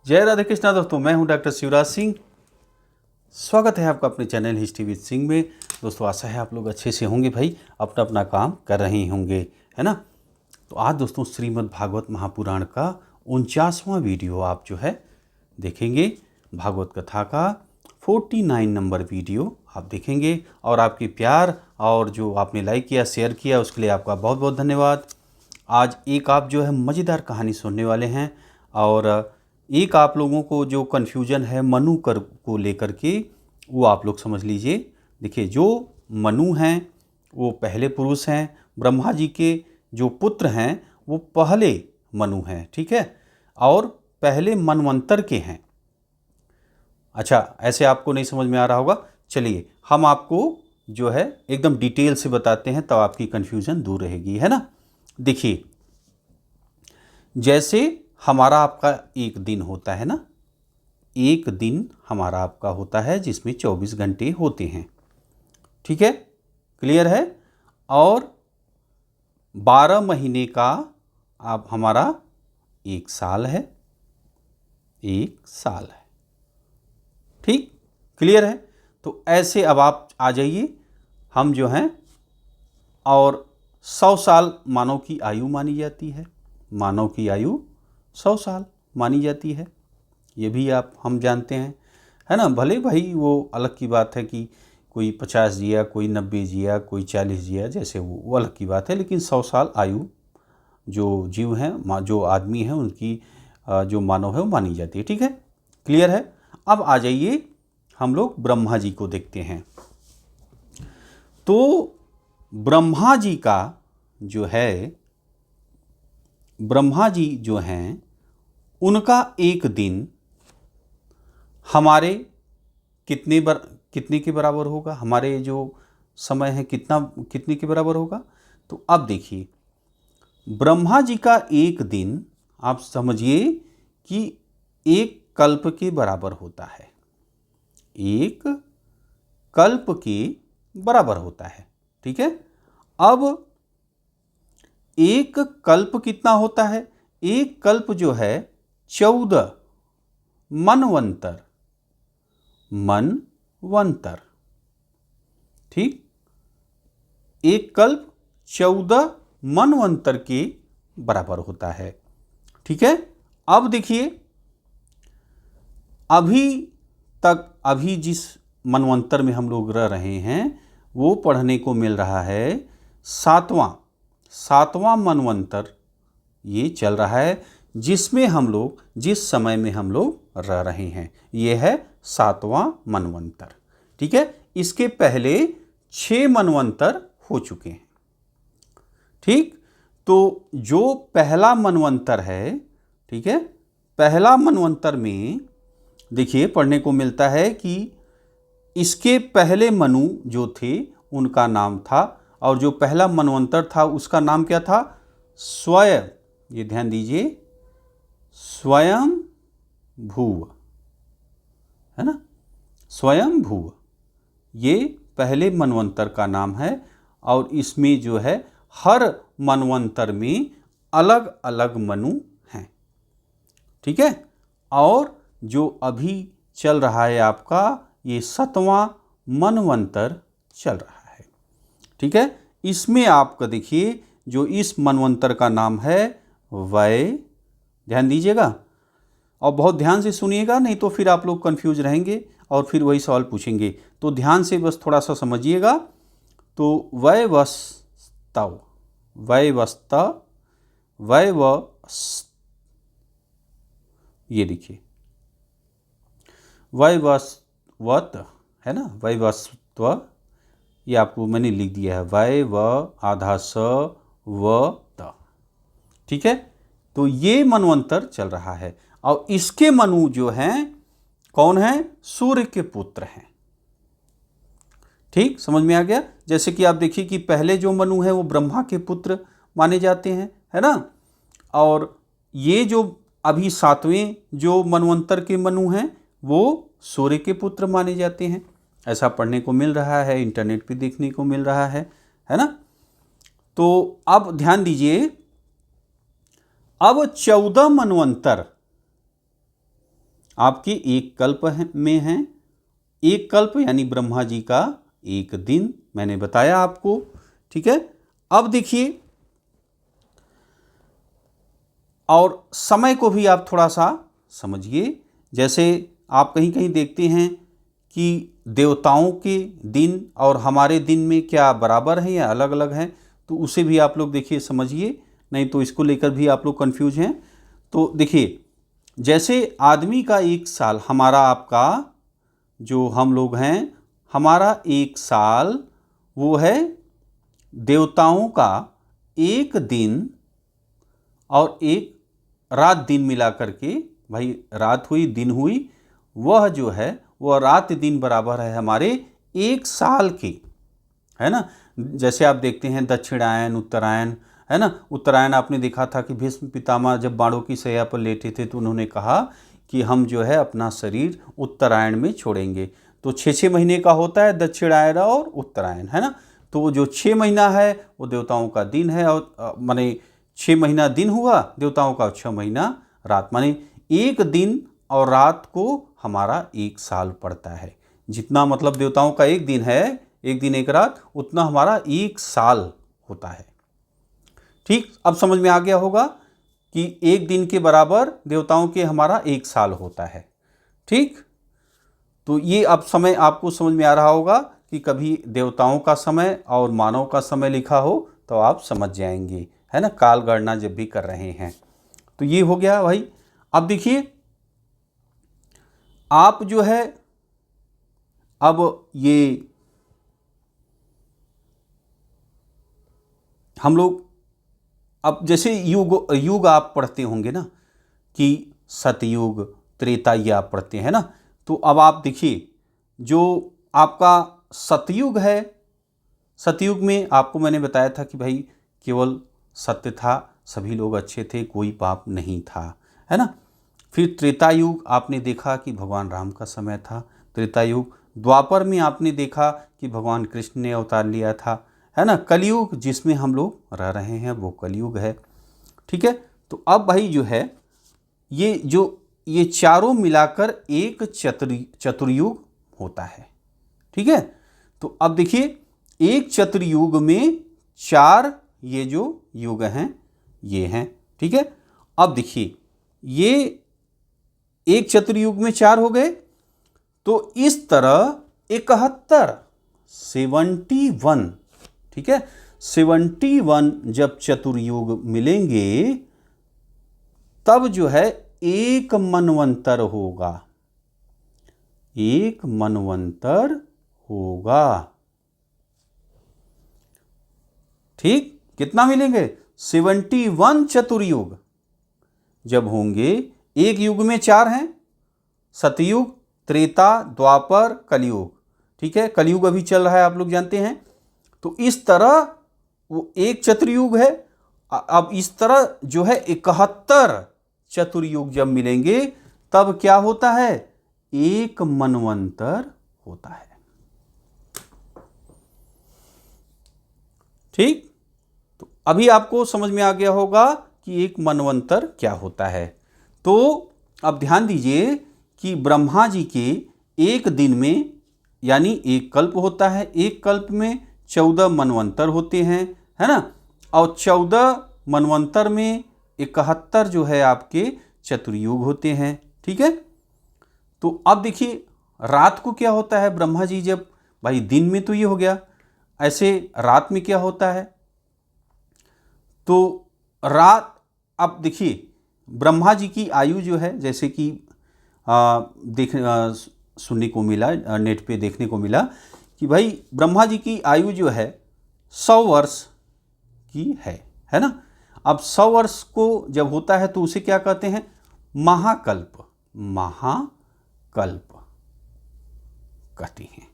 जय राधे कृष्णा दोस्तों, मैं हूं डॉक्टर शिवराज सिंह। स्वागत है आपका अपने चैनल हिस्ट्री विद सिंह में। दोस्तों आशा है आप लोग अच्छे से होंगे भाई, अपना अपना काम कर रहे होंगे, है ना। तो आज दोस्तों श्रीमद् भागवत महापुराण का 49वां वीडियो आप जो है देखेंगे। भागवत कथा का 49 नंबर वीडियो आप देखेंगे और आपके प्यार और जो आपने लाइक किया, शेयर किया, उसके लिए आपका बहुत बहुत धन्यवाद। आज एक आप जो है मज़ेदार कहानी सुनने वाले हैं और एक आप लोगों को जो कन्फ्यूजन है मनु कर को लेकर के वो आप लोग समझ लीजिए। देखिए, जो मनु हैं वो पहले पुरुष हैं, ब्रह्मा जी के जो पुत्र हैं वो पहले मनु हैं, ठीक है, और पहले मनवंतर के हैं। अच्छा, ऐसे आपको नहीं समझ में आ रहा होगा, चलिए हम आपको जो है एकदम डिटेल से बताते हैं, तब आपकी कन्फ्यूजन दूर रहेगी, है ना। देखिए, जैसे हमारा आपका एक दिन होता है ना, एक दिन हमारा आपका होता है जिसमें 24 घंटे होते हैं, ठीक है, क्लियर है। और 12 महीने का आप हमारा एक साल है, एक साल है, ठीक, क्लियर है। तो ऐसे अब आप आ जाइए, हम जो हैं और 100 साल मानव की आयु मानी जाती है, मानव की आयु 100 साल मानी जाती है, ये भी आप हम जानते हैं, है ना। भले भाई वो अलग की बात है कि कोई 50 जिया, कोई 90 जिया, कोई 40 जिया, जैसे वो अलग की बात है, लेकिन 100 साल आयु जो जीव हैं, जो आदमी हैं, उनकी जो मानव है वो मानी जाती है, ठीक है, क्लियर है। अब आ जाइए हम लोग ब्रह्मा जी को देखते हैं। तो ब्रह्मा जी का जो है, ब्रह्मा जी जो हैं उनका एक दिन हमारे कितने के बराबर होगा, हमारे जो समय है कितने के बराबर होगा। तो अब देखिए, ब्रह्मा जी का एक दिन आप समझिए कि एक कल्प के बराबर होता है, एक कल्प के बराबर होता है, ठीक है। अब एक कल्प कितना होता है? एक कल्प जो है 14 मनवंतर, मनवंतर, ठीक, एक कल्प 14 मनवंतर के बराबर होता है, ठीक है। अब देखिए, अभी जिस मनवंतर में हम लोग रह रहे हैं वो पढ़ने को मिल रहा है सातवां मनवंतर ये चल रहा है, जिसमें हम लोग जिस समय में हम लोग रह रहे हैं ये है 7वां मनवंतर, ठीक है। इसके पहले 6 मनवंतर हो चुके हैं, ठीक। तो जो पहला मनवंतर है, ठीक है, पहला मनवंतर में देखिए पढ़ने को मिलता है कि इसके पहले मनु जो थे उनका नाम था, और जो पहला मनवंतर था उसका नाम क्या था? स्वयं, ये ध्यान दीजिए, स्वयं भूव, है ना, स्वयं भूव, ये पहले मनवंतर का नाम है। और इसमें जो है हर मनवंतर में अलग अलग मनु हैं, ठीक है। और जो अभी चल रहा है आपका ये 7वां मनवंतर चल रहा है, ठीक है। इसमें आपका देखिए जो इस मनवंतर का नाम है वै, ध्यान दीजिएगा और बहुत ध्यान से सुनिएगा, नहीं तो फिर आप लोग कंफ्यूज रहेंगे और फिर वही सवाल पूछेंगे, तो ध्यान से बस थोड़ा सा समझिएगा। तो वैवस्वत, वैवस्वत, ये देखिए वैवस्वत, है ना, वैवस्वत, ये आपको मैंने लिख दिया है, वै व आधा स व त, ठीक है। तो ये मनवंतर चल रहा है और इसके मनु जो हैं कौन है? सूर्य के पुत्र हैं, ठीक, समझ में आ गया। जैसे कि आप देखिए कि पहले जो मनु है वो ब्रह्मा के पुत्र माने जाते हैं, है ना, और ये जो अभी 7वें जो मनवंतर के मनु हैं वो सूर्य के पुत्र माने जाते हैं। ऐसा पढ़ने को मिल रहा है, इंटरनेट पे देखने को मिल रहा है ना। तो अब ध्यान दीजिए, अब 14 मनवंतर आपके एक कल्प में हैं। एक कल्प यानी ब्रह्मा जी का एक दिन, मैंने बताया आपको। ठीक है, अब देखिए, और समय को भी आप थोड़ा सा समझिए। जैसे आप कहीं कहीं देखते हैं कि देवताओं के दिन और हमारे दिन में क्या बराबर हैं या अलग अलग हैं, तो उसे भी आप लोग देखिए समझिए, नहीं तो इसको लेकर भी आप लोग कंफ्यूज हैं। तो देखिए, जैसे आदमी का एक साल, हमारा आपका जो हम लोग हैं, हमारा एक साल वो है देवताओं का एक दिन और एक रात दिन मिला करके, भाई रात हुई दिन हुई, वह जो है वह रात दिन बराबर है हमारे एक साल के, है ना। जैसे आप देखते हैं दक्षिणायन, उत्तरायण, है ना। उत्तरायण आपने देखा था कि भीष्म पितामह जब बाणों की शैया पर लेटे थे तो उन्होंने कहा कि हम जो है अपना शरीर उत्तरायण में छोड़ेंगे। तो 6 महीने का होता है दक्षिणायन और उत्तरायण, है ना। तो जो 6 महीना है वो देवताओं का दिन है, और माने 6 महीना दिन हुआ देवताओं का, 6 महीना रात, माने एक दिन और रात को हमारा एक साल पड़ता है। जितना मतलब देवताओं का एक दिन है, एक दिन एक रात, उतना हमारा एक साल होता है। ठीक, अब समझ में आ गया होगा कि एक दिन के बराबर देवताओं के हमारा एक साल होता है। ठीक, तो ये अब समय आपको समझ में आ रहा होगा कि कभी देवताओं का समय और मानव का समय लिखा हो तो आप समझ जाएंगे, है ना, काल गणना जब भी कर रहे हैं। तो ये हो गया भाई। अब देखिए, आप जो है अब ये हम लोग अब जैसे युग आप पढ़ते होंगे ना, कि सतयुग, त्रेता, ये आप पढ़ते हैं ना। तो अब आप देखिए, जो आपका सतयुग है, सतयुग में आपको मैंने बताया था कि भाई केवल सत्य था, सभी लोग अच्छे थे, कोई पाप नहीं था, है ना। फिर त्रेता युग आपने देखा कि भगवान राम का समय था, त्रेता युग। द्वापर में आपने देखा कि भगवान कृष्ण ने अवतार लिया था, है ना। कलयुग जिसमें हम लोग रह रहे हैं वो कलयुग है। ठीक है, तो अब भाई जो है ये चारों मिलाकर एक चतुर्युग होता है। ठीक है, तो अब देखिए, एक चतुर्युग में 4 ये जो युग हैं ये हैं। ठीक है, अब देखिए, ये एक चतुर्युग में 4 हो गए, तो इस तरह 71, 71, ठीक है, 71 जब चतुर्युग मिलेंगे तब जो है एक मनवंतर होगा, एक मनवंतर होगा। ठीक, कितना मिलेंगे? 71 चतुर्युग जब होंगे, एक युग में 4 हैं, सतयुग, त्रेता, द्वापर, कलयुग। ठीक है, कलयुग अभी चल रहा है, आप लोग जानते हैं। तो इस तरह वो एक चतुर्युग है। अब इस तरह जो है 71 चतुर्युग जब मिलेंगे तब क्या होता है? एक मनवंतर होता है। ठीक, तो अभी आपको समझ में आ गया होगा कि एक मनवंतर क्या होता है। तो अब ध्यान दीजिए कि ब्रह्मा जी के एक दिन में यानी एक कल्प होता है, एक कल्प में 14 मनवंतर होते हैं, है ना। और 14 मनवंतर में 71 जो है आपके चतुर्युग होते हैं। ठीक है, तो अब देखिए रात को क्या होता है। ब्रह्मा जी जब, भाई दिन में तो ये हो गया, ऐसे रात में क्या होता है? तो रात, अब देखिए ब्रह्मा जी की आयु जो है, जैसे कि सुनने को मिला, नेट पे देखने को मिला कि भाई ब्रह्मा जी की आयु जो है 100 वर्ष की है ना। अब 100 वर्ष को जब होता है तो उसे क्या कहते हैं? महाकल्प, महाकल्प कहते हैं।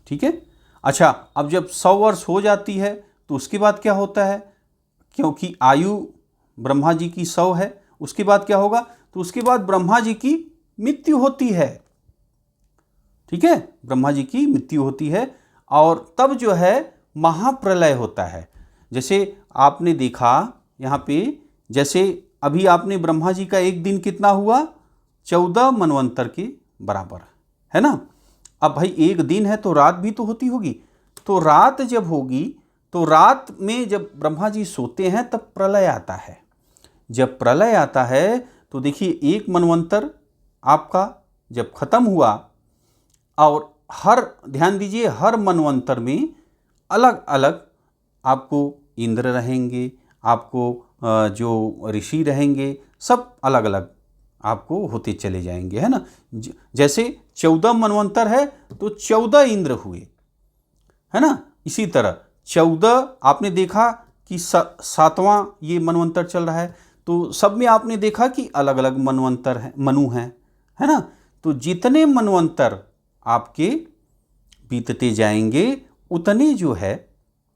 ठीक है, अच्छा, अब जब 100 वर्ष हो जाती है तो उसके बाद क्या होता है? क्योंकि आयु ब्रह्मा जी की 100 है, उसके बाद क्या होगा? तो उसके बाद ब्रह्मा जी की मृत्यु होती है। ठीक है, ब्रह्मा जी की मृत्यु होती है और तब जो है महाप्रलय होता है। जैसे आपने देखा यहाँ पे, जैसे अभी आपने ब्रह्मा जी का एक दिन कितना हुआ? 14 मनवंतर के बराबर है ना। अब भाई एक दिन है तो रात भी तो होती होगी, तो रात जब होगी तो रात में जब ब्रह्मा जी सोते हैं तब प्रलय आता है। जब प्रलय आता है तो देखिए एक मनवंतर आपका जब खत्म हुआ, और ध्यान दीजिए हर मनवंतर में अलग अलग आपको इंद्र रहेंगे, आपको जो ऋषि रहेंगे, सब अलग अलग आपको होते चले जाएंगे, है ना। जैसे 14 मनवंतर है तो 14 इंद्र हुए, है ना। इसी तरह 14 आपने देखा कि 7वां ये मनवंतर चल रहा है, तो सब में आपने देखा कि अलग अलग मनवंतर हैं, मनु हैं, है ना। तो जितने मनवंतर आपके बीतते जाएंगे उतने जो है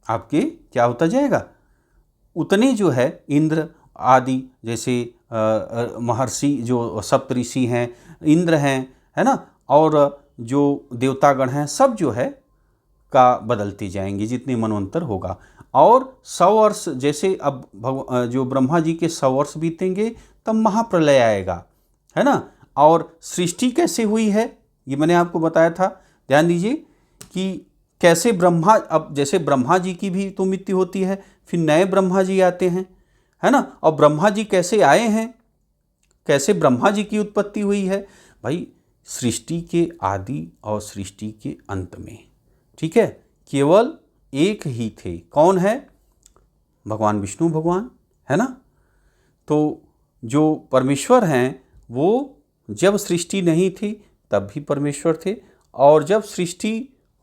आपके क्या होता जाएगा, उतने जो है इंद्र आदि जैसे महर्षि जो सप्तऋषि हैं, इंद्र हैं, है ना, और जो देवतागण हैं, सब जो है का बदलते जाएंगे जितने मनवंतर होगा। और 100 वर्ष जैसे अब जो ब्रह्मा जी के 100 वर्ष बीतेंगे तब महाप्रलय आएगा, है ना। और सृष्टि कैसे हुई है ये मैंने आपको बताया था। ध्यान दीजिए कि कैसे ब्रह्मा, अब जैसे ब्रह्मा जी की भी तो मृत्यु होती है, फिर नए ब्रह्मा जी आते हैं, है ना। और ब्रह्मा जी कैसे आए हैं, कैसे ब्रह्मा जी की उत्पत्ति हुई है, भाई सृष्टि के आदि और सृष्टि के अंत में, ठीक है, केवल एक ही थे। कौन है, भगवान विष्णु भगवान, है ना। तो जो परमेश्वर हैं वो जब सृष्टि नहीं थी तब भी परमेश्वर थे, और जब सृष्टि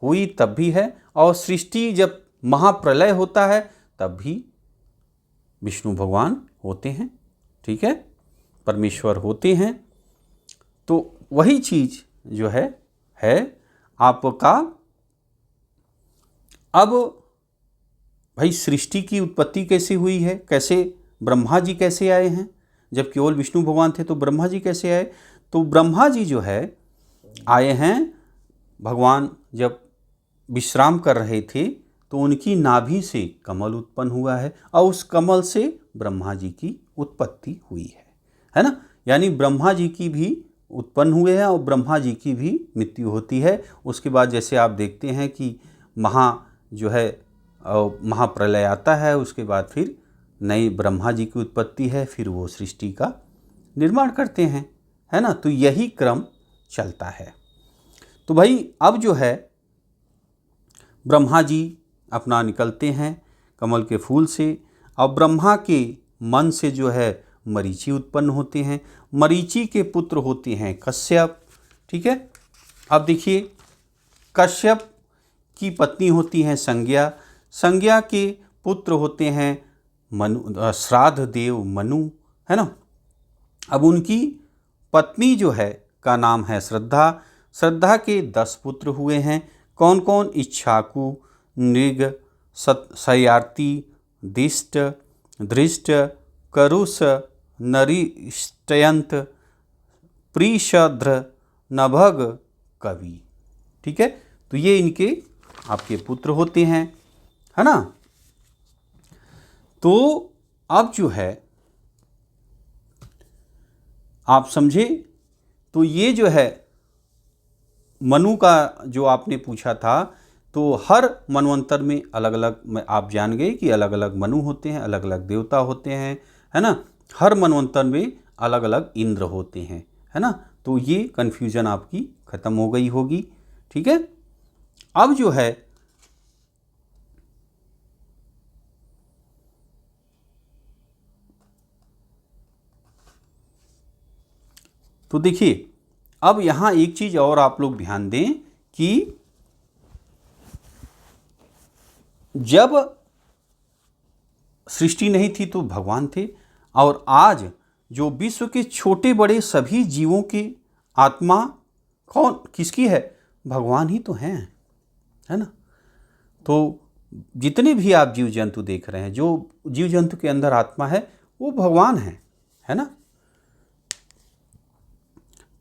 हुई तब भी है, और सृष्टि जब महाप्रलय होता है तब भी विष्णु भगवान होते हैं, ठीक है, परमेश्वर होते हैं। तो वही चीज जो है आपका। अब भाई सृष्टि की उत्पत्ति कैसे हुई है, कैसे ब्रह्मा जी कैसे आए हैं, जब केवल विष्णु भगवान थे तो ब्रह्मा जी कैसे आए। तो ब्रह्मा जी जो है आए हैं, भगवान जब विश्राम कर रहे थे तो उनकी नाभि से कमल उत्पन्न हुआ है, और उस कमल से ब्रह्मा जी की उत्पत्ति हुई है ना। यानी ब्रह्मा जी की भी उत्पन्न हुए हैं और ब्रह्मा जी की भी मृत्यु होती है। उसके बाद जैसे आप देखते हैं कि महाप्रलय आता है, उसके बाद फिर नई ब्रह्मा जी की उत्पत्ति है, फिर वो सृष्टि का निर्माण करते हैं, है ना। तो यही क्रम चलता है। तो भाई अब जो है ब्रह्मा जी अपना निकलते हैं कमल के फूल से, और ब्रह्मा के मन से जो है मरीचि उत्पन्न होते हैं। मरीचि के पुत्र होते हैं कश्यप, ठीक है। अब देखिए कश्यप की पत्नी होती हैं संज्ञा, संज्ञा के पुत्र होते हैं श्राद्ध देव मनु, है ना। अब उनकी पत्नी जो है का नाम है श्रद्धा, श्रद्धा के 10 पुत्र हुए हैं। कौन कौन, इच्छाकु, नृग, सयार्ति, दिष्ट, धृष्ट, करुष, नरिष्टयंत, प्रीशद्र, नभग, कवि, ठीक है। तो ये इनके आपके पुत्र होते हैं, है ना। तो अब जो है आप समझे, तो ये जो है मनु का जो आपने पूछा था, तो हर मनवंतर में अलग अलग, आप जान गए कि अलग अलग मनु होते हैं, अलग अलग देवता होते हैं, है ना। हर मनवंतर में अलग अलग इंद्र होते हैं, है ना। तो ये कन्फ्यूजन आपकी खत्म हो गई होगी, ठीक है। अब जो है तो देखिए अब यहां एक चीज और आप लोग ध्यान दें कि जब सृष्टि नहीं थी तो भगवान थे, और आज जो विश्व के छोटे बड़े सभी जीवों की आत्मा कौन किसकी है, भगवान ही तो हैं, है ना। तो जितने भी आप जीव जंतु देख रहे हैं, जो जीव जंतु के अंदर आत्मा है वो भगवान है ना।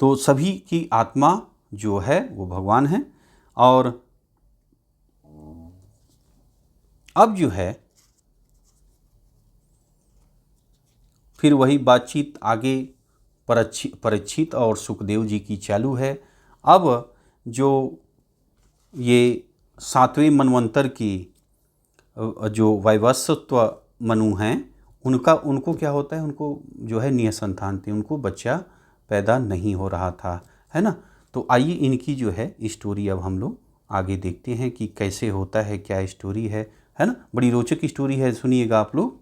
तो सभी की आत्मा जो है वो भगवान है। और अब जो है फिर वही बातचीत आगे परीक्षित और सुखदेव जी की चालू है। अब जो ये 7वें मनवंतर की जो वैवस्वत मनु हैं उनको क्या होता है, उनको जो है निसंतान थे, उनको बच्चा पैदा नहीं हो रहा था, है ना। तो आइए इनकी जो है स्टोरी अब हम लोग आगे देखते हैं कि कैसे होता है, क्या स्टोरी है ना। बड़ी रोचक स्टोरी है, सुनिएगा आप लोग।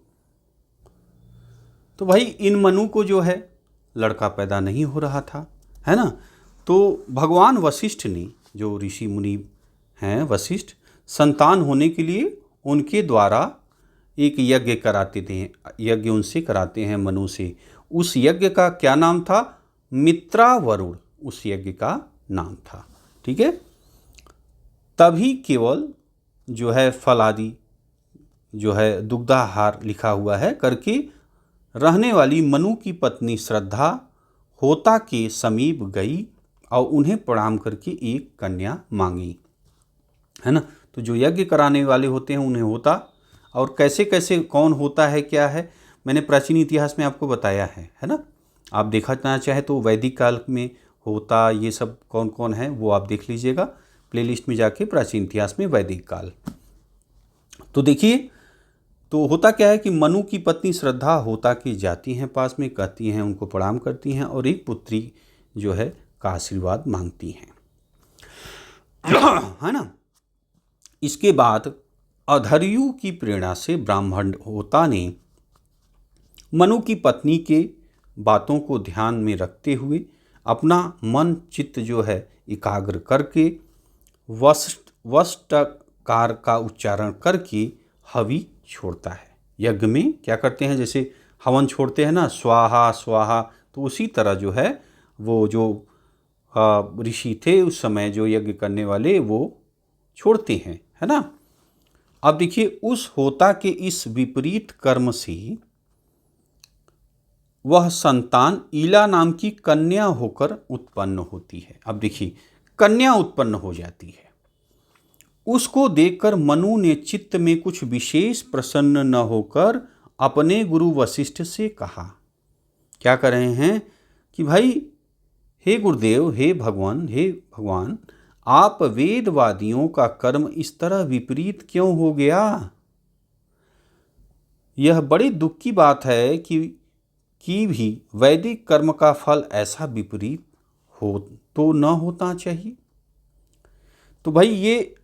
तो भाई इन मनु को जो है लड़का पैदा नहीं हो रहा था, है ना। तो भगवान वशिष्ठ ने, जो ऋषि मुनि हैं वशिष्ठ, संतान होने के लिए उनके द्वारा एक यज्ञ कराते थे, यज्ञ उनसे कराते हैं मनु से। उस यज्ञ का क्या नाम था? मित्रावरुण, उस यज्ञ का नाम था, ठीक है। तभी केवल जो है फल आदि जो है दुग्धाहार लिखा हुआ है करके रहने वाली मनु की पत्नी श्रद्धा होता के समीप गई और उन्हें प्रणाम करके एक कन्या मांगी, है ना। तो जो यज्ञ कराने वाले होते हैं उन्हें होता, और कैसे कैसे कौन होता है क्या है मैंने प्राचीन इतिहास में आपको बताया है ना। आप देखना चाहे तो वैदिक काल में होता ये सब कौन कौन है वो आप देख लीजिएगा प्लेलिस्ट में जाके, प्राचीन इतिहास में वैदिक काल। तो देखिए, तो होता क्या है कि मनु की पत्नी श्रद्धा होता के जाती हैं पास में, कहती हैं, उनको प्रणाम करती हैं और एक पुत्री जो है का आशीर्वाद मांगती हैं, है ना। इसके बाद अधर्यु की प्रेरणा से ब्राह्मण होता ने मनु की पत्नी के बातों को ध्यान में रखते हुए अपना मन चित्त जो है एकाग्र करके वष्टकार का उच्चारण करके हवि छोड़ता है। यज्ञ में क्या करते हैं, जैसे हवन छोड़ते हैं ना, स्वाहा स्वाहा, तो उसी तरह जो है वो जो ऋषि थे उस समय जो यज्ञ करने वाले वो छोड़ते हैं, है ना। अब देखिए, उस होता के इस विपरीत कर्म से वह संतान ईला नाम की कन्या होकर उत्पन्न होती है। अब देखिए, कन्या उत्पन्न हो जाती है। उसको देखकर मनु ने चित्त में कुछ विशेष प्रसन्न न होकर अपने गुरु वशिष्ठ से कहा, क्या कर रहे हैं कि भाई हे गुरुदेव, हे भगवान, आप वेदवादियों का कर्म इस तरह विपरीत क्यों हो गया? यह बड़ी दुख की बात है कि भी वैदिक कर्म का फल ऐसा विपरीत हो तो न होता चाहिए। तो भाई ये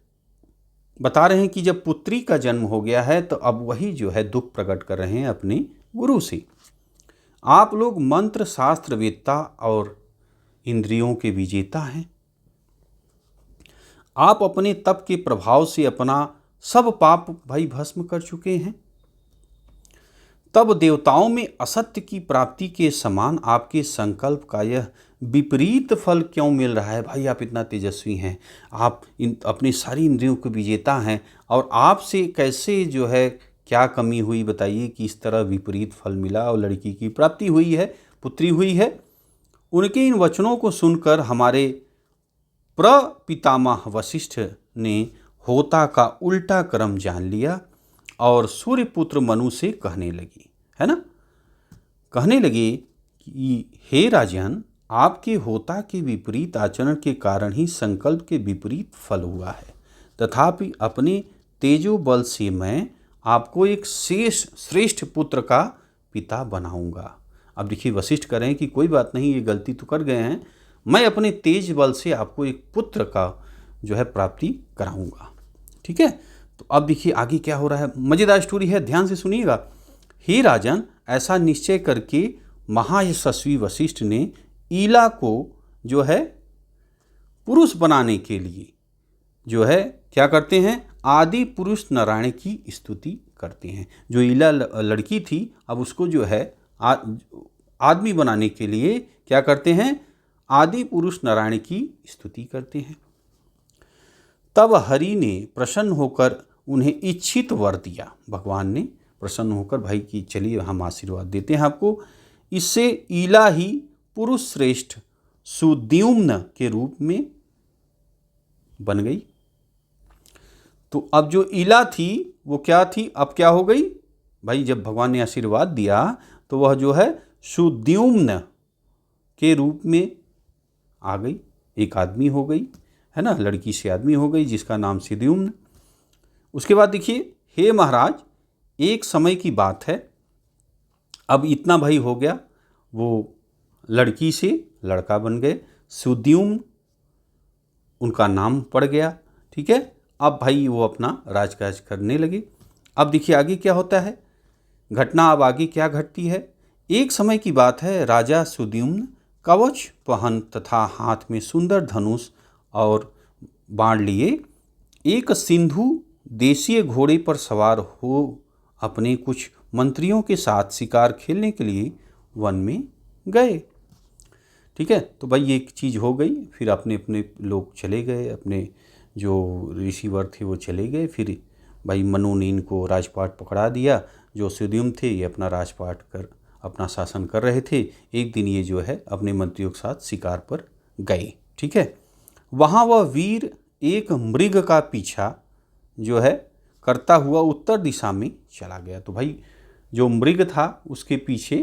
बता रहे हैं कि जब पुत्री का जन्म हो गया है तो अब वही जो है दुख प्रकट कर रहे हैं अपने गुरु से। आप लोग मंत्र शास्त्र वेत्ता और इंद्रियों के विजेता हैं। आप अपने तप के प्रभाव से अपना सब पाप भाई भस्म कर चुके हैं। तब देवताओं में असत्य की प्राप्ति के समान आपके संकल्प का यह विपरीत फल क्यों मिल रहा है? भाई आप इतना तेजस्वी हैं, आप अपनी सारी इंद्रियों के विजेता हैं, और आपसे कैसे जो है क्या कमी हुई बताइए कि इस तरह विपरीत फल मिला और लड़की की प्राप्ति हुई है, पुत्री हुई है। उनके इन वचनों को सुनकर हमारे प्रपितामह वशिष्ठ ने होता का उल्टा क्रम जान लिया और सूर्यपुत्र मनु से कहने लगी, है ना, कहने लगे कि हे राजन, आपके होता के विपरीत आचरण के कारण ही संकल्प के विपरीत फल हुआ है। तथापि अपने तेजो बल से मैं आपको एक श्रेष्ठ पुत्र का पिता बनाऊंगा। अब देखिए, वशिष्ठ कह रहे हैं कि कोई बात नहीं, ये गलती तो कर गए हैं, मैं अपने तेज बल से आपको एक पुत्र का जो है प्राप्ति कराऊंगा, ठीक है। तो अब देखिए आगे क्या हो रहा है, मजेदार स्टोरी है, ध्यान से सुनिएगा। हे राजन, ऐसा निश्चय करके महायशस्वी वशिष्ठ ने ईला को जो है पुरुष बनाने के लिए जो है क्या करते हैं, आदि पुरुष नारायण की स्तुति करते हैं। जो ईला लड़की थी, अब उसको जो है आदमी बनाने के लिए क्या करते हैं, आदि पुरुष नारायण की स्तुति करते हैं। तब हरि ने प्रसन्न होकर उन्हें इच्छित वर दिया। भगवान ने प्रसन्न होकर भाई कि चलिए हम आशीर्वाद देते हैं आपको। इससे ईला ही पुरुष श्रेष्ठ सुद्युम्न के रूप में बन गई। तो अब जो ईला थी वो क्या थी, अब क्या हो गई भाई, जब भगवान ने आशीर्वाद दिया तो वह जो है सुद्युम्न के रूप में आ गई, एक आदमी हो गई, है ना, लड़की से आदमी हो गई जिसका नाम सुद्युम्न। उसके बाद देखिए, हे महाराज, एक समय की बात है, अब इतना भाई हो गया, वो लड़की से लड़का बन गए, सुद्युम्न उनका नाम पड़ गया, ठीक है। अब भाई वो अपना राजकाज करने लगे। अब देखिए आगे क्या होता है घटना, अब आगे क्या घटती है। एक समय की बात है, राजा सुद्युम्न कवच पहन तथा हाथ में सुंदर धनुष और बाण लिए एक सिंधु देशीय घोड़े पर सवार हो अपने कुछ मंत्रियों के साथ शिकार खेलने के लिए वन में गए, ठीक है। तो भाई ये एक चीज़ हो गई। फिर अपने अपने लोग चले गए, अपने जो ऋषिवर थे वो चले गए। फिर भाई मनु ने इनको राजपाट पकड़ा दिया। जो सुद्युम्न थे ये अपना राजपाट कर अपना शासन कर रहे थे। एक दिन ये जो है अपने मंत्रियों के साथ शिकार पर गए, ठीक है। वहाँ वह वीर एक मृग का पीछा जो है करता हुआ उत्तर दिशा में चला गया। तो भाई जो मृग था उसके पीछे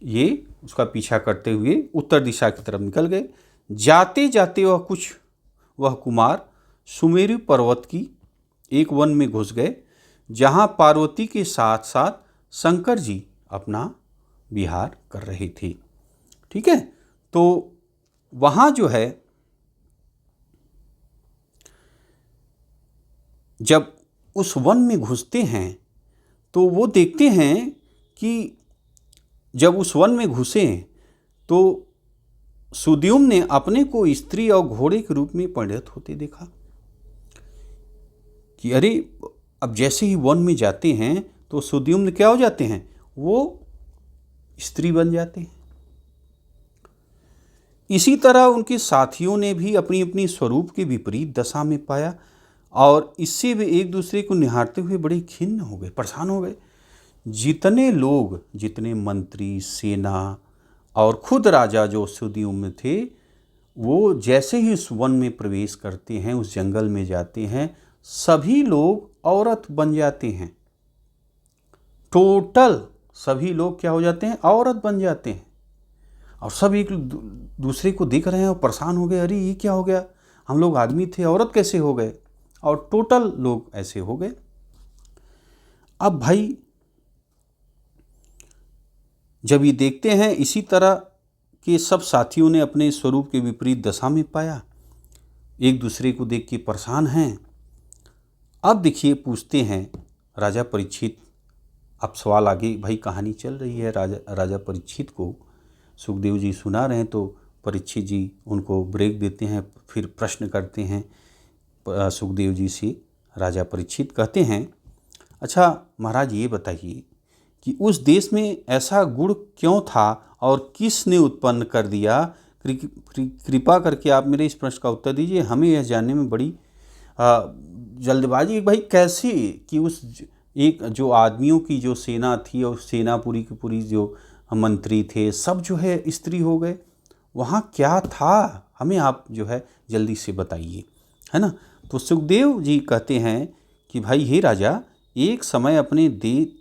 ये उसका पीछा करते हुए उत्तर दिशा की तरफ निकल गए। जाते जाते वह कुमार सुमेरु पर्वत की एक वन में घुस गए, जहाँ पार्वती के साथ साथ शंकर जी अपना विहार कर रहे थे, ठीक है। तो वहाँ जो है जब उस वन में घुसते हैं तो वो देखते हैं कि जब उस वन में घुसे तो सुद्युम्न ने अपने को स्त्री और घोड़े के रूप में परिणत होते देखा कि अरे, अब जैसे ही वन में जाते हैं तो सुद्युम्न क्या हो जाते हैं, वो स्त्री बन जाते हैं। इसी तरह उनके साथियों ने भी अपनी अपनी स्वरूप के विपरीत दशा में पाया और इससे वे एक दूसरे को निहारते हुए बड़े खिन्न हो गए, परेशान हो गए। जितने लोग, जितने मंत्री, सेना और खुद राजा जो सुद्युम्न थे, वो जैसे ही उस वन में प्रवेश करते हैं, उस जंगल में जाते हैं, सभी लोग औरत बन जाते हैं। टोटल सभी लोग क्या हो जाते हैं, औरत बन जाते हैं। और सब एक दूसरे को देख रहे हैं और परेशान हो गए, अरे ये क्या हो गया, हम लोग आदमी थे, औरत कैसे हो गए। और टोटल लोग ऐसे हो गए। अब भाई जब ये देखते हैं इसी तरह के सब साथियों ने अपने स्वरूप के विपरीत दशा में पाया, एक दूसरे को देख के परेशान हैं। अब देखिए पूछते हैं राजा परीक्षित, अब सवाल आगे भाई कहानी चल रही है, राजा परीक्षित को सुखदेव जी सुना रहे हैं, तो परीक्षित जी उनको ब्रेक देते हैं, फिर प्रश्न करते हैं सुखदेव जी से। राजा परीक्षित कहते हैं, अच्छा महाराज ये बताइए कि उस देश में ऐसा गुण क्यों था और किसने उत्पन्न कर दिया, कृपा करके आप मेरे इस प्रश्न का उत्तर दीजिए। हमें यह जानने में बड़ी जल्दबाजी भाई, कैसे कि उस एक जो आदमियों की जो सेना थी और सेना पूरी की पूरी जो मंत्री थे सब जो है स्त्री हो गए, वहाँ क्या था, हमें आप जो है जल्दी से बताइए, है ना। तो सुखदेव जी कहते हैं कि भाई हे राजा, एक समय अपने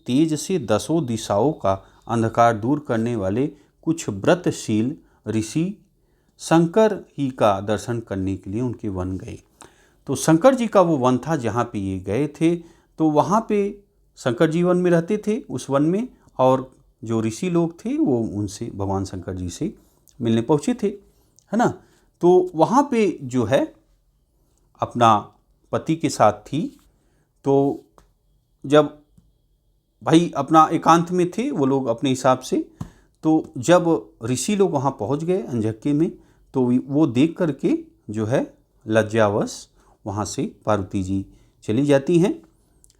तेज से 10 दिशाओं का अंधकार दूर करने वाले कुछ व्रतशील ऋषि शंकर ही का दर्शन करने के लिए उनके वन गए। तो शंकर जी का वो वन था जहाँ पे ये गए थे। तो वहाँ पे शंकर जी वन में रहते थे उस वन में, और जो ऋषि लोग थे वो उनसे भगवान शंकर जी से मिलने पहुँचे थे, है ना। तो वहाँ पे जो है अपना पति के साथ थी। तो जब भाई अपना एकांत में थे वो लोग अपने हिसाब से, तो जब ऋषि लोग वहाँ पहुँच गए अनझक्के में, तो वो देख करके जो है लज्जावश वहाँ से पार्वती जी चली जाती हैं,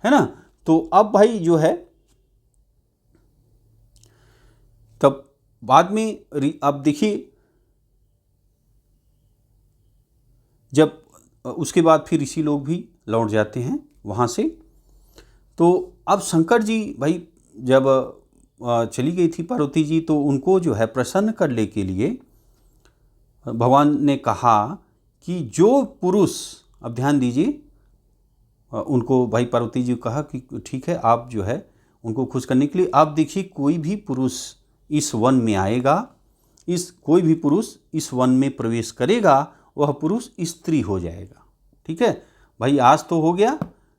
है ना। तो अब भाई जो है तब बाद में अब देखिए जब उसके बाद फिर ऋषि लोग भी लौट जाते हैं वहाँ से। तो अब शंकर जी भाई जब चली गई थी पार्वती जी, तो उनको जो है प्रसन्न करने के लिए भगवान ने कहा कि जो पुरुष, अब ध्यान दीजिए, उनको भाई पार्वती जी कहा कि ठीक है आप जो है उनको खुश करने के लिए, आप देखिए कोई भी पुरुष इस वन में आएगा, इस कोई भी पुरुष इस वन में प्रवेश करेगा वह पुरुष स्त्री हो जाएगा। ठीक है भाई, आज तो हो गया,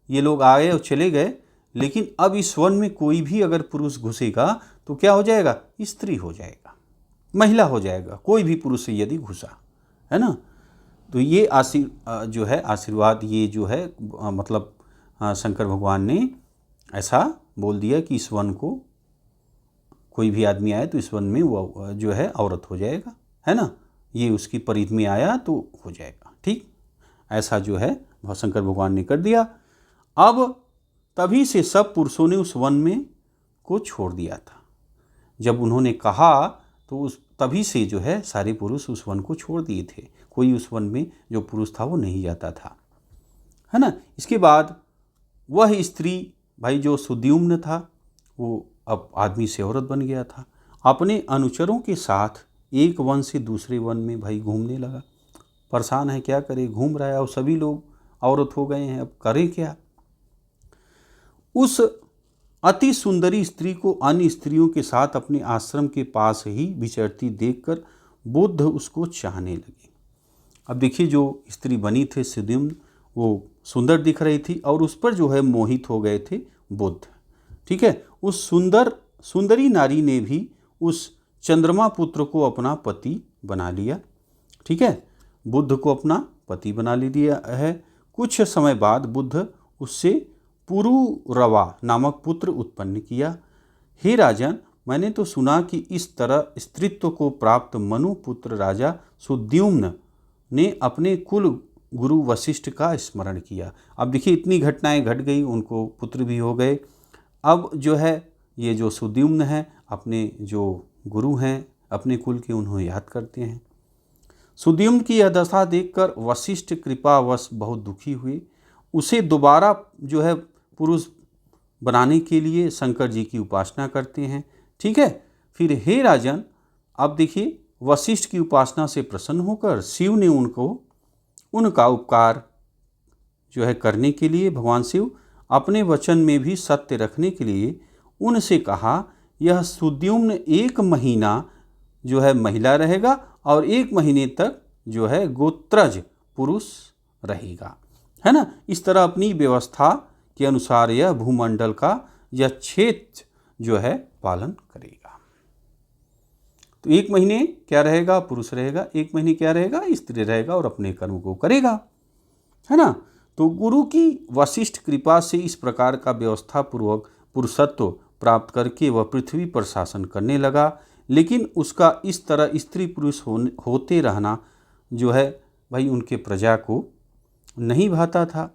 ये लोग आए और चले गए, लेकिन अब इस वन में कोई भी अगर पुरुष घुसेगा तो क्या हो जाएगा? स्त्री हो जाएगा, महिला हो जाएगा, कोई भी पुरुष से यदि घुसा, है ना। तो ये आशीर्वाद ये जो है मतलब शंकर भगवान ने ऐसा बोल दिया कि इस वन को कोई भी आदमी आए तो इस वन में वो जो है औरत हो जाएगा, है ना। ये उसकी परिधि में आया तो हो जाएगा। ठीक, ऐसा जो है शंकर भगवान ने कर दिया। अब तभी से सब पुरुषों ने उस वन में को छोड़ दिया था। जब उन्होंने कहा तो उस तभी से जो है सारे पुरुष उस वन को छोड़ दिए थे, कोई उस वन में जो पुरुष था वो नहीं जाता था, है ना। इसके बाद वह स्त्री भाई जो सुद्युम्न था वो अब आदमी से औरत बन गया था, अपने अनुचरों के साथ एक वन से दूसरे वन में भाई घूमने लगा। परेशान है, क्या करे, घूम रहा है और सभी लोग औरत हो गए हैं, अब करे क्या। उस अति सुंदरी स्त्री को अन्य स्त्रियों के साथ अपने आश्रम के पास ही विचरती देखकर बुद्ध उसको चाहने लगे। अब देखिए जो स्त्री बनी थी सुद्युम्न, वो सुंदर दिख रही थी और उस पर जो है मोहित हो गए थे बुद्ध। ठीक है, उस सुंदरी नारी ने भी उस चंद्रमा पुत्र को अपना पति बना लिया। ठीक है, बुद्ध को अपना पति बना लिया है। कुछ समय बाद बुद्ध उससे पुरुरवा नामक पुत्र उत्पन्न किया। हे राजन, मैंने तो सुना कि इस तरह स्त्रीत्व को प्राप्त मनु पुत्र राजा सुद्युम्न ने अपने कुल गुरु वशिष्ठ का स्मरण किया। अब देखिए इतनी घटनाएं घट गई, उनको पुत्र भी हो गए। अब जो है ये जो सुद्युम्न है अपने जो गुरु हैं अपने कुल के, उन्हें याद करते हैं। सुद्युम्न की यह दशा देखकर वशिष्ठ कृपावश बहुत दुखी हुए। उसे दोबारा जो है पुरुष बनाने के लिए शंकर जी की उपासना करते हैं। ठीक है, फिर हे राजन, अब देखिए वशिष्ठ की उपासना से प्रसन्न होकर शिव ने उनका उपकार जो है करने के लिए भगवान शिव अपने वचन में भी सत्य रखने के लिए उनसे कहा, यह सुद्युम्न 1 महीना जो है महिला रहेगा और 1 महीने तक जो है गोत्रज पुरुष रहेगा, है ना। इस तरह अपनी व्यवस्था के अनुसार यह भूमंडल का यह क्षेत्र जो है पालन करेगा। तो 1 महीने क्या रहेगा? पुरुष रहेगा, 1 महीने क्या रहेगा? स्त्री रहेगा और अपने कर्म को करेगा, है ना। तो गुरु की वशिष्ठ कृपा से इस प्रकार का व्यवस्था पूर्वक पुरुषत्व प्राप्त करके वह पृथ्वी पर शासन करने लगा। लेकिन उसका इस तरह स्त्री पुरुष होते रहना जो है भाई उनके प्रजा को नहीं भाता था।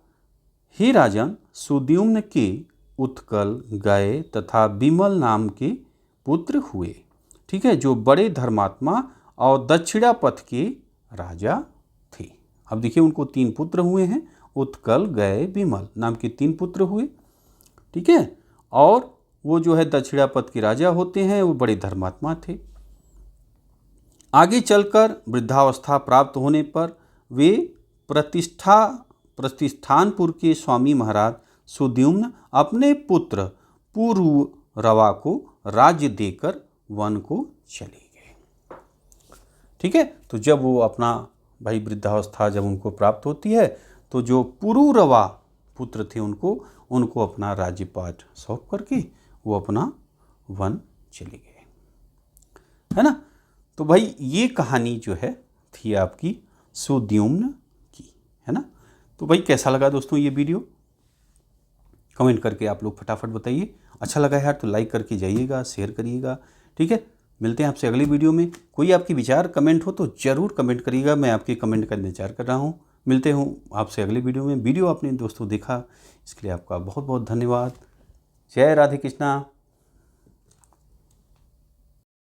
हे राजन, सुद्युम्न के उत्कल, गय तथा विमल नाम के पुत्र हुए। ठीक है, जो बड़े धर्मात्मा और दक्षिणा पथ के राजा थे। अब देखिए उनको 3 पुत्र हुए हैं, उत्कल, गय, विमल नाम के 3 पुत्र हुए। ठीक है, और वो जो है दक्षिणा पथ के राजा होते हैं, वो बड़े धर्मात्मा थे। आगे चलकर वृद्धावस्था प्राप्त होने पर वे प्रतिष्ठानपुर के स्वामी महाराज सुद्युम्न अपने पुत्र पुरुरवा को राज्य देकर वन को चले गए। ठीक है, तो जब वो अपना भाई वृद्धावस्था जब उनको प्राप्त होती है तो जो पुरुरवा पुत्र थे उनको अपना राज्यपाट सौंप करके वो अपना वन चले गए, है ना। तो भाई ये कहानी जो है थी आपकी सुद्युम्न की, है ना। तो भाई कैसा लगा दोस्तों ये वीडियो? कमेंट करके आप लोग फटाफट बताइए। अच्छा लगा यार तो लाइक करके जाइएगा, शेयर करिएगा। ठीक है, मिलते हैं आपसे अगली वीडियो में। कोई आपकी विचार कमेंट हो तो ज़रूर कमेंट करिएगा, मैं आपके कमेंट का इंतजार कर रहा हूँ। मिलते हूँ आपसे अगली वीडियो में। वीडियो आपने दोस्तों देखा इसके लिए आपका बहुत बहुत धन्यवाद। जय राधे कृष्णा।